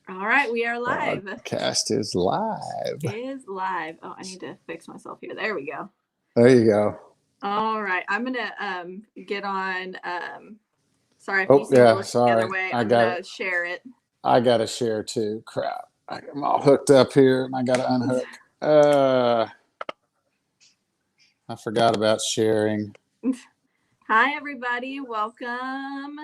All right, we are live. Podcast is live. Is live. Oh, I need to fix myself here. There we go. There you go. All right, I'm gonna get on. Sorry if you Oh see me yeah, looking the other sorry. way. I I'm got it. gonna share it. I got to share too. Crap. I'm all hooked up here and I got to unhook. I forgot about sharing. Hi, everybody. Welcome.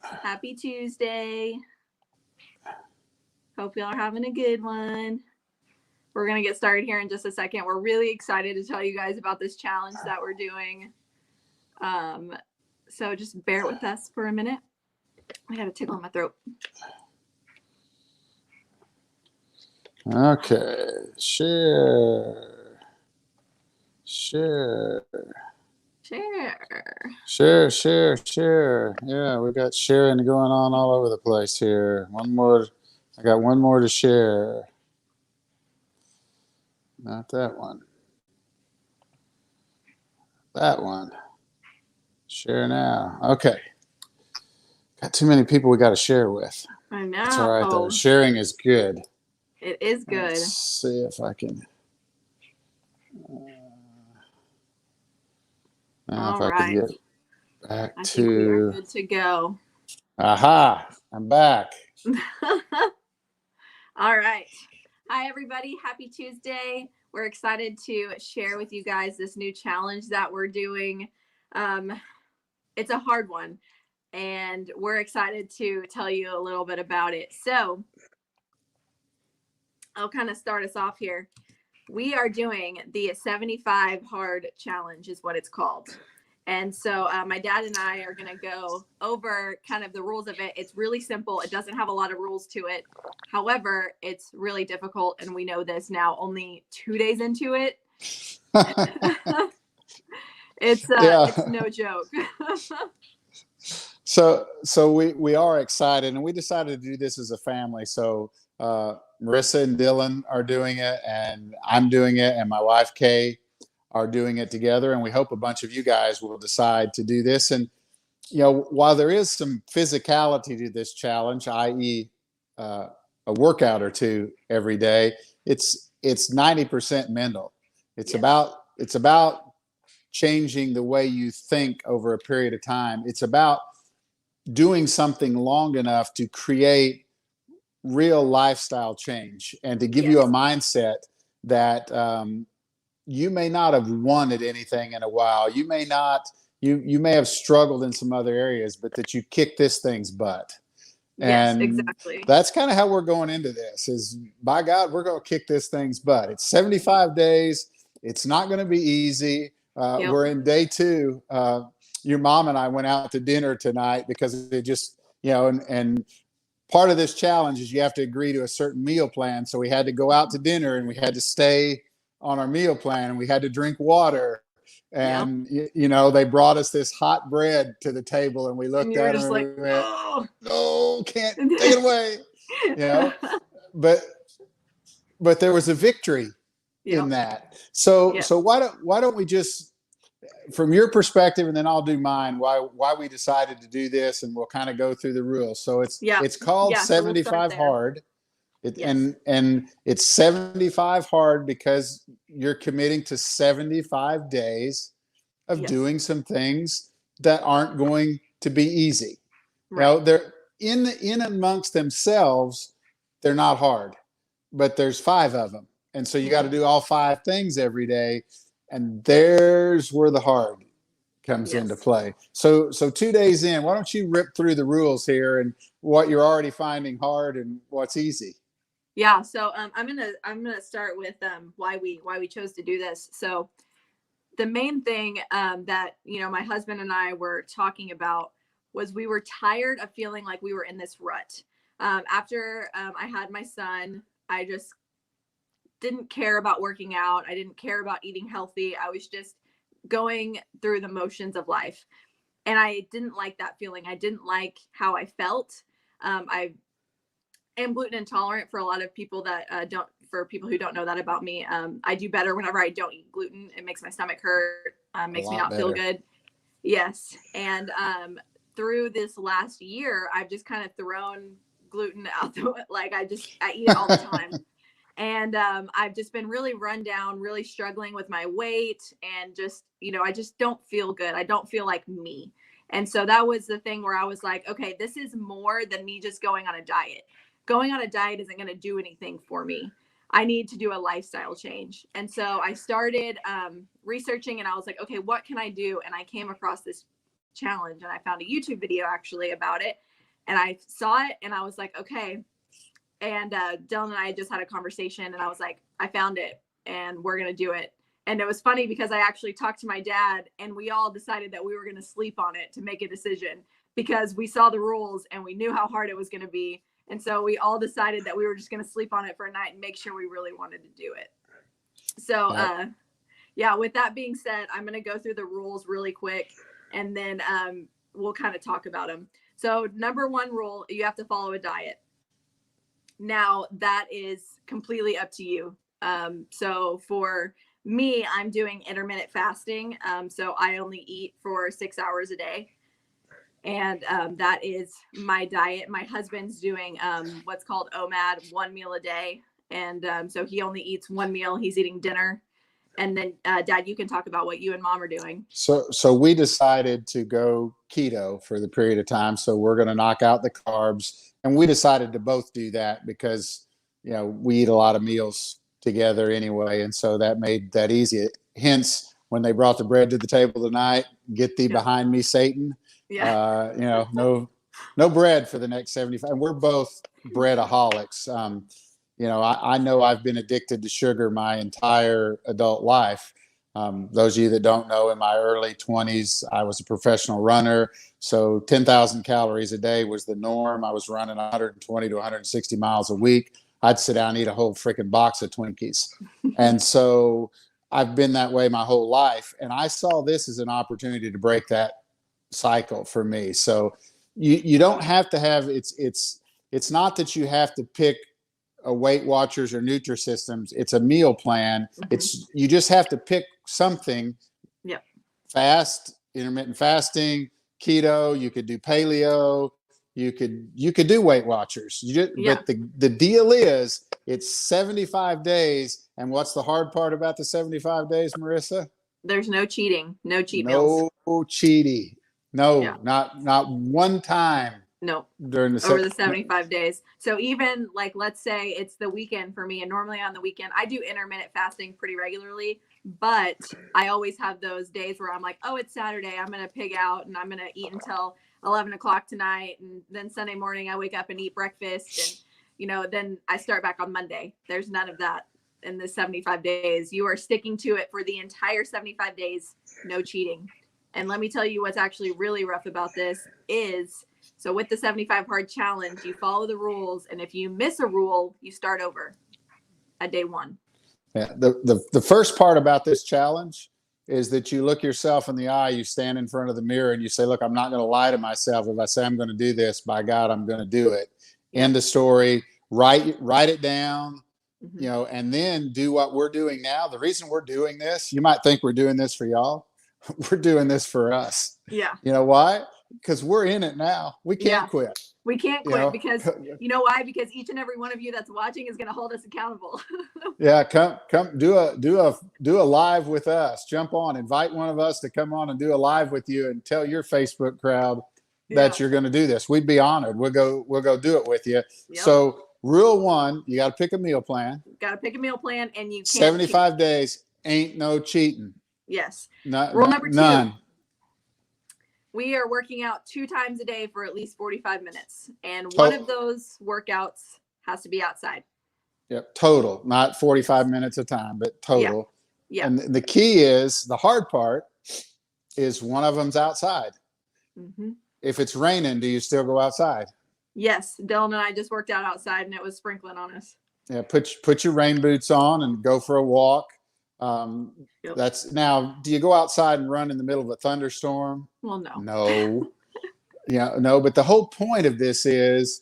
Happy Tuesday. Hope y'all are having a good one. We're gonna get started here in just a second. We're really excited to tell you guys about this challenge that we're doing. So just bear with us for a minute. I got a tickle in my throat. Okay. Share. Share. Share. Share. Yeah, we got sharing going on all over the place here. One more. I got one more to share. Not that one. That one. Share now. Okay. Got too many people we got to share with. I know. That's all right, though. Sharing is good. It is good. Let's see if I can. All I can right. get back I to. think we are good to go. Aha! I'm back. All right. Hi, everybody. Happy Tuesday. We're excited to share with you guys this new challenge that we're doing. It's a hard one, and we're excited to tell you a little bit about it. So I'll kind of start us off here. We are doing the 75 hard challenge is what it's called. And so my dad and I are going to go over kind of the rules of it. It's really simple. It doesn't have a lot of rules to it. However, it's really difficult. And we know this now only 2 days into it. It's no joke. So we are excited, and we decided to do this as a family. So Marissa and Dylan are doing it, and I'm doing it, and my wife Kay are doing it together. And we hope a bunch of you guys will decide to do this. And while there is some physicality to this challenge, i.e., a workout or two every day, it's 90% mental. It's about changing the way you think over a period of time. It's about doing something long enough to create real lifestyle change and to give you a mindset that you may not have wanted anything in a while. You may have struggled in some other areas, but that you kick this thing's butt. And exactly. That's kind of how we're going into this is, by God, we're going to kick this thing's butt. It's 75 days. It's not going to be easy. We're in day 2. Your mom and I went out to dinner tonight because it just, and part of this challenge is you have to agree to a certain meal plan. So we had to go out to dinner and we had to stay on our meal plan and we had to drink water. And, they brought us this hot bread to the table and we looked at it and we went, no, can't take it away. But there was a victory in that. So why don't we just, from your perspective, and then I'll do mine, why we decided to do this, and we'll kind of go through the rules. So it's called 75 hard. And it's 75 hard because you're committing to 75 days of doing some things that aren't going to be easy. Right. They're in amongst themselves, they're not hard, but there's 5 of them. And so you got to do all 5 things every day. And there's where the hard comes into play. So 2 days in, why don't you rip through the rules here and what you're already finding hard and what's easy? Yeah. So I'm gonna start with why we chose to do this. So the main thing that my husband and I were talking about was we were tired of feeling like we were in this rut. After I had my son, I just didn't care about working out. I didn't care about eating healthy. I was just going through the motions of life. And I didn't like that feeling. I didn't like how I felt. I am gluten intolerant for a lot of people that for people who don't know that about me. I do better whenever I don't eat gluten. It makes my stomach hurt, makes me not feel good. Yes. And through this last year, I've just kind of thrown gluten out the like I eat it all the time. And I've just been really run down, really struggling with my weight, and just, I just don't feel good. I don't feel like me. And so that was the thing where I was like, okay, this is more than me just going on a diet. Going on a diet isn't going to do anything for me. I need to do a lifestyle change. And so I started researching, and I was like, okay, what can I do? And I came across this challenge, and I found a YouTube video actually about it. And I saw it, and I was like, okay. And Dylan and I just had a conversation, and I was like, I found it, and we're going to do it. And it was funny because I actually talked to my dad, and we all decided that we were going to sleep on it to make a decision, because we saw the rules and we knew how hard it was going to be. And so we all decided that we were just going to sleep on it for a night and make sure we really wanted to do it. So, yeah, with that being said, I'm going to go through the rules really quick, and then we'll kind of talk about them. So number one rule, you have to follow a diet. Now that is completely up to you. So for me, I'm doing intermittent fasting. So I only eat for 6 hours a day. And that is my diet. My husband's doing what's called OMAD, 1 meal a day. And so he only eats one meal. He's eating dinner. And then Dad, you can talk about what you and Mom are doing. So we decided to go keto for the period of time. So we're going to knock out the carbs. And we decided to both do that because, we eat a lot of meals together anyway. And so that made that easy. Hence, when they brought the bread to the table tonight, get thee behind me, Satan. Yeah. No bread for the next 75. And we're both breadaholics. I know I've been addicted to sugar my entire adult life. Those of you that don't know, in my early 20s, I was a professional runner. So 10,000 calories a day was the norm. I was running 120 to 160 miles a week. I'd sit down and eat a whole freaking box of Twinkies. And so I've been that way my whole life. And I saw this as an opportunity to break that cycle for me. So you don't have to have, it's not that you have to pick a Weight Watchers or Nutrisystems. It's a meal plan. Mm-hmm. You just have to pick something. Yep. Fast, intermittent fasting, keto. You could do paleo. You could do Weight Watchers. But the deal is, it's 75 days. And what's the hard part about the 75 days, Marissa? There's no cheating. No cheat meals. No cheating. No, not one time. No, during over the 75 days. So even like, let's say it's the weekend for me, and normally on the weekend I do intermittent fasting pretty regularly, but I always have those days where I'm like, oh, it's Saturday, I'm going to pig out and I'm going to eat until 11 o'clock tonight. And then Sunday morning I wake up and eat breakfast, and then I start back on Monday. There's none of that in the 75 days. You are sticking to it for the entire 75 days, no cheating. And let me tell you what's actually really rough about this is, so with the 75 hard challenge, you follow the rules, and if you miss a rule, you start over at day one. Yeah, the first part about this challenge is that you look yourself in the eye, you stand in front of the mirror, and you say, look, I'm not going to lie to myself. If I say I'm going to do this, by God, I'm going to do it. End of story. Write it down, and then do what we're doing now. The reason we're doing this, you might think we're doing this for y'all. We're doing this for us. Yeah. You know why? Because we're in it now. We can't quit. We can't quit because you know why? Because each and every one of you that's watching is going to hold us accountable. Yeah, come do a live with us. Jump on, invite one of us to come on and do a live with you, and tell your Facebook crowd that you're going to do this. We'd be honored. We'll go do it with you. Yep. So rule one, you got to pick a meal plan. Got to pick a meal plan, and you can't 75 days ain't no cheating. Yes. Rule number 2. None. We are working out 2 times a day for at least 45 minutes. And one of those workouts has to be outside. Yep. Total, not 45 minutes a time, but total. Yeah. And the key is, the hard part is, one of them's outside. Mm-hmm. If it's raining, do you still go outside? Yes. Dylan and I just worked out outside, and it was sprinkling on us. Yeah. Put your rain boots on and go for a walk. That's now, do you go outside and run in the middle of a thunderstorm? Well, no. No, but the whole point of this is,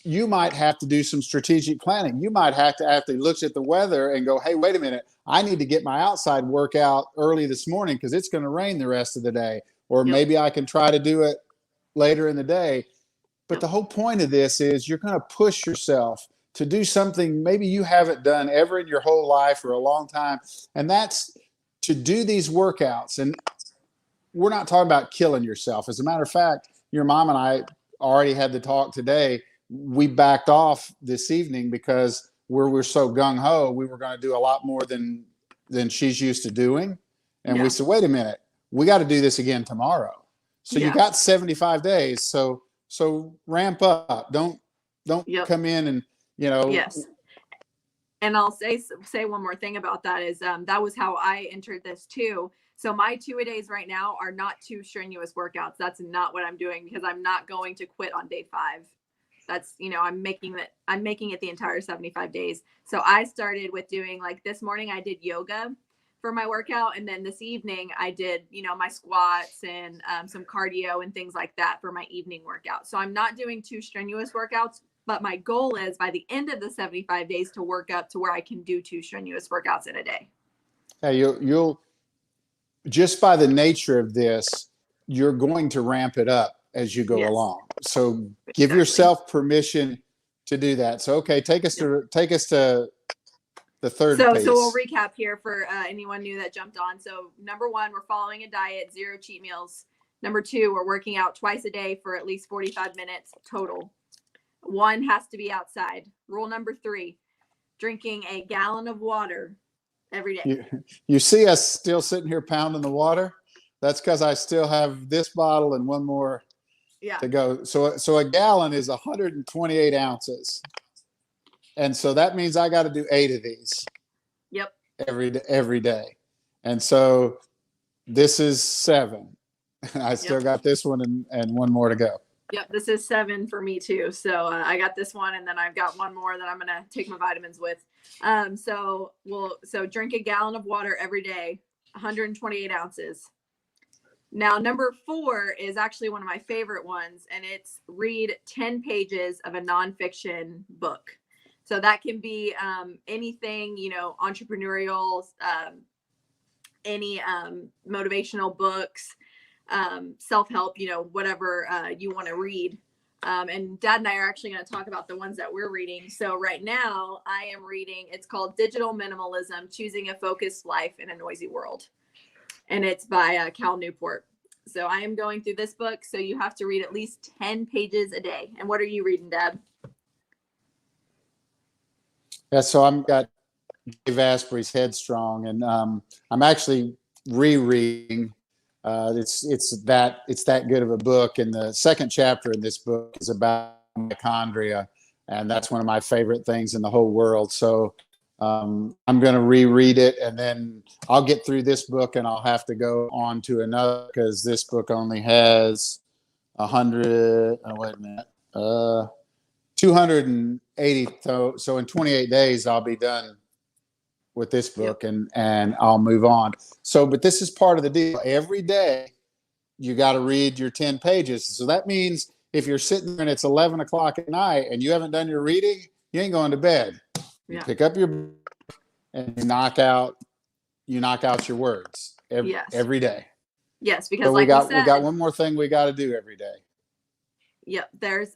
you might have to do some strategic planning. You might have to actually look at the weather and go, hey, wait a minute, I need to get my outside workout early this morning because it's going to rain the rest of the day. Or maybe I can try to do it later in the day. But Yep. the whole point of this is you're going to push yourself to do something maybe you haven't done ever in your whole life or a long time. And that's to do these workouts. And we're not talking about killing yourself. As a matter of fact, your mom and I already had the talk today. We backed off this evening because we're so gung ho. We were going to do a lot more than she's used to doing. And we Yeah. said, wait a minute, we got to do this again tomorrow. So you Yeah. got 75 days. So ramp up. Don't Yep. come in and, you know, Yes. And I'll say one more thing about that is that was how I entered this too. So my 2-a-days right now are not 2 strenuous workouts. That's not what I'm doing because I'm not going to quit on day 5. That's, I'm making it the entire 75 days. So I started with doing, like, this morning I did yoga for my workout, and then this evening I did, my squats and some cardio and things like that for my evening workout. So I'm not doing 2 strenuous workouts, but my goal is by the end of the 75 days to work up to where I can do 2 strenuous workouts in a day. yeah, you'll just by the nature of this, you're going to ramp it up as you go Yes. along. So give Exactly. yourself permission to do that. So, okay, take us to the third piece. So we'll recap here for anyone new that jumped on. So number 1, we're following a diet, 0 cheat meals. Number 2, we're working out twice a day for at least 45 minutes total. 1 has to be outside. Rule number 3, drinking a gallon of water every day. You see us still sitting here pounding the water? That's because I still have this bottle and one more to go. So a gallon is 128 ounces. And so that means I got to do 8 of these. Yep. Every day. And so this is 7. I still got this one and one more to go. Yep, this is 7 for me too. So I got this one, and then I've got one more that I'm gonna take my vitamins with. So drink a gallon of water every day, 128 ounces. Now, number 4 is actually one of my favorite ones, and it's read 10 pages of a nonfiction book. So that can be anything, entrepreneurial, any motivational books, self-help, whatever you want to read. And Dad and I are actually going to talk about the ones that we're reading. So right now I am reading, it's called Digital Minimalism, Choosing a Focused Life in a Noisy World. And it's by Cal Newport. So I am going through this book. So you have to read at least 10 pages a day. And what are you reading, Dad? Yeah, so I've got Dave Asprey's Headstrong, and I'm actually rereading. It's that good of a book, and the second chapter in this book is about mitochondria, and that's one of my favorite things in the whole world. So I'm going to reread it, and then I'll get through this book, and I'll have to go on to another because this book only has 100. Oh, wait a minute, 280. So in 28 days, I'll be done with this book, and I'll move on. So, but this is part of the deal. Every day you got to read your 10 pages. So that means if you're sitting there and it's 11 o'clock at night and you haven't done your reading, you ain't going to bed. You pick up your book and you knock out your words every day. Yes, because so we got one more thing we got to do every day. Yep.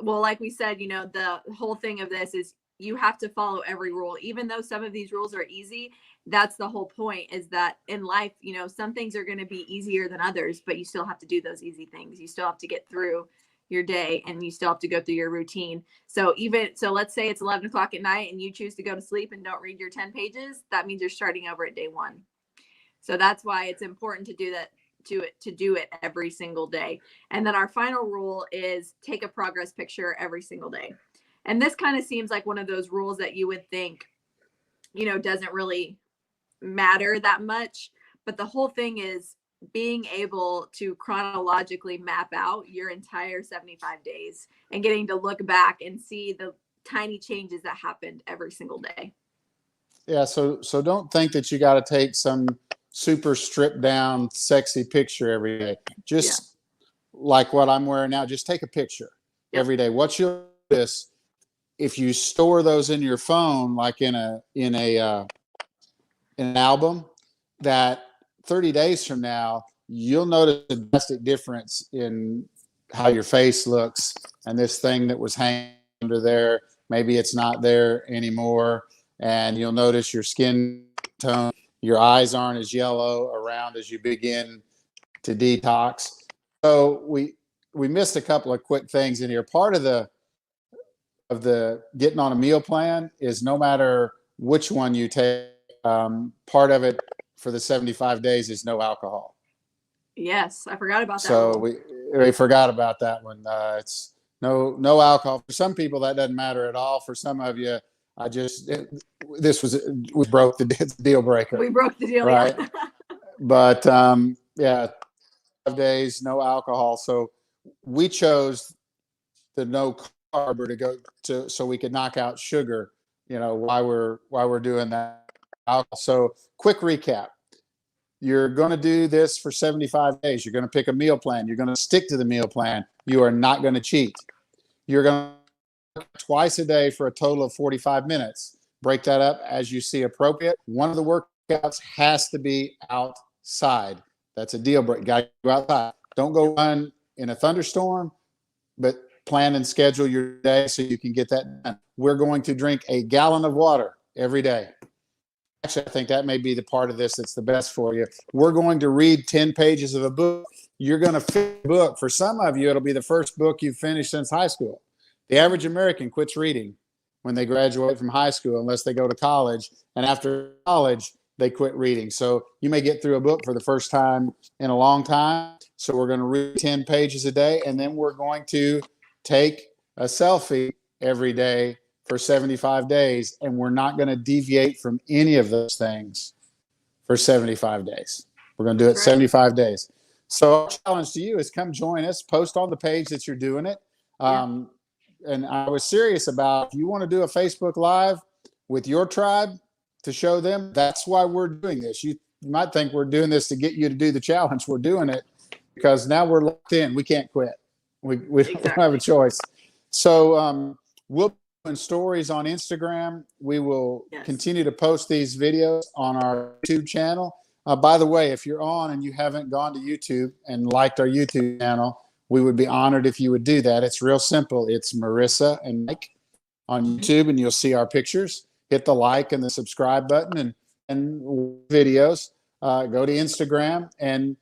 Like we said, the whole thing of this is you have to follow every rule, even though some of these rules are easy. That's the whole point, is that in life, some things are going to be easier than others, but you still have to do those easy things. You still have to get through your day, and you still have to go through your routine. So let's say it's 11 o'clock at night and you choose to go to sleep and don't read your 10 pages. That means you're starting over at day 1. So that's why it's important to do that, to do it every single day. And then our final rule is take a progress picture every single day. And this kind of seems like one of those rules that you would think, doesn't really matter that much. But the whole thing is being able to chronologically map out your entire 75 days and getting to look back and see the tiny changes that happened every single day. Yeah. So don't think that you got to take some super stripped down, sexy picture every day. Just like what I'm wearing now, just take a picture every day. What you'll notice, if you store those in your phone, like in an album, that 30 days from now, you'll notice a drastic difference in how your face looks, and this thing that was hanging under there, maybe it's not there anymore, and you'll notice your skin tone, your eyes aren't as yellow around as you begin to detox. So we missed a couple of quick things in here. Part of the getting on a meal plan is no matter which one you take, part of it for the 75 days is no alcohol. Yes, I forgot about that. So we forgot about that one. It's no alcohol. For some people, that doesn't matter at all. For some of you, we broke the deal breaker. We broke the deal, right? Yeah. But yeah, 5 days, no alcohol. So we chose the no carb to go to, so we could knock out sugar. You know, while we're doing that alcohol. So quick recap. You're going to do this for 75 days. You're going to pick a meal plan. You're going to stick to the meal plan. You are not going to cheat. You're going to work twice a day for a total of 45 minutes. Break that up as you see appropriate. One of the workouts has to be outside. That's a deal breaker. Got to go outside. Don't go run in a thunderstorm, but plan and schedule your day so you can get that done. We're going to drink a gallon of water every day. Actually, I think that may be the part of this that's the best for you. We're going to read 10 pages of a book. You're going to finish a book. For some of you, it'll be the first book you've finished since high school. The average American quits reading when they graduate from high school, unless they go to college. And after college, they quit reading. So you may get through a book for the first time in a long time. So we're going to read 10 pages a day, and then we're going to take a selfie every day for 75 days, and we're not going to deviate from any of those things for 75 days. We're going to do it 75 days. So our challenge to you is come join us, post on the page that you're doing it. And I was serious about, if you want to do a Facebook Live with your tribe to show them, that's why we're doing this. You might think we're doing this to get you to do the challenge. We're doing it because now we're locked in. We can't quit. We don't have a choice. So we'll be doing stories on Instagram. We will continue to post these videos on our YouTube channel. By the way, if you're on and you haven't gone to YouTube and liked our YouTube channel, we would be honored if you would do that. It's real simple. It's Marissa and Mike on YouTube, and you'll see our pictures. Hit the like and the subscribe button and videos. Go to Instagram and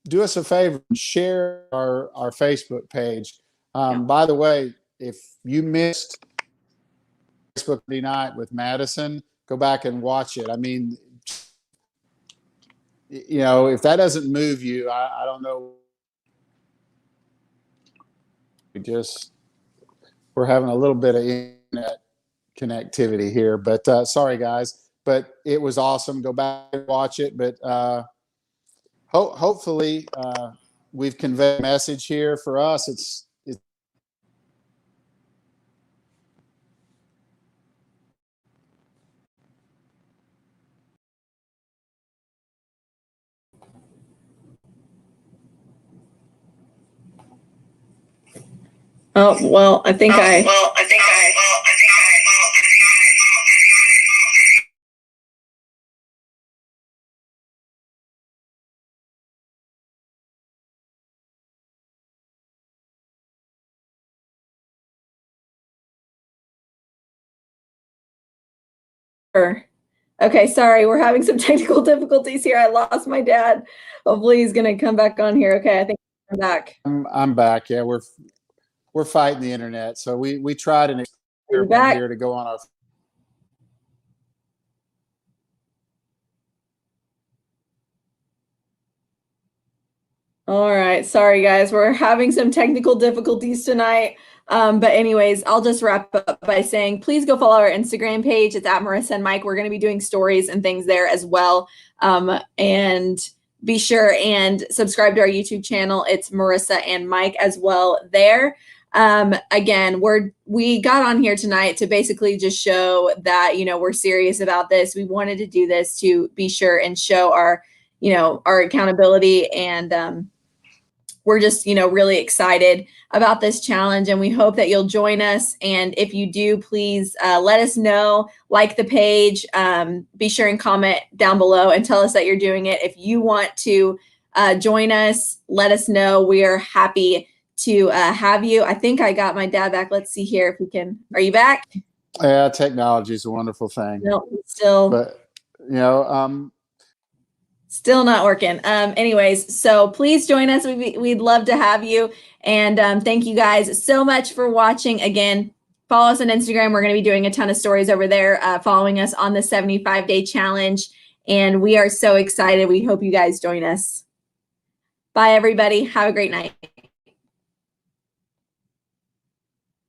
do us a favor and share our Facebook page. By the way, if you missed Facebook night with Madison, go back and watch it. I mean, you know, if that doesn't move you, I don't know. We're having a little bit of internet connectivity here, but sorry guys, but it was awesome. Go back and watch it. But hopefully we've conveyed a message here. For us, it's Oh, well, I think I Okay, sorry, we're having some technical difficulties here. I lost my dad. Hopefully he's gonna come back on here. Okay, I think I'm back. I'm back. Yeah, we're fighting the internet. So we tried an experiment here to go on our. All right, sorry guys, we're having some technical difficulties tonight. But anyways, I'll just wrap up by saying, please go follow our Instagram page. It's at Marissa and Mike. We're going to be doing stories and things there as well. And be sure and subscribe to our YouTube channel. It's Marissa and Mike as well there. Again, we got on here tonight to basically just show that, you know, we're serious about this. We wanted to do this to be sure and show our, you know, our accountability, and we're just, you know, really excited about this challenge, and we hope that you'll join us. And if you do, please let us know, like the page, be sure and comment down below and tell us that you're doing it. If you want to join us, let us know. We are happy to have you. I think I got my dad back. Let's see here if we can. Are you back? Yeah, technology is a wonderful thing. No, still. But Still not working. Anyways, so please join us. We'd love to have you. And thank you guys so much for watching. Again, follow us on Instagram. We're going to be doing a ton of stories over there, following us on the 75-day challenge. And we are so excited. We hope you guys join us. Bye, everybody. Have a great night.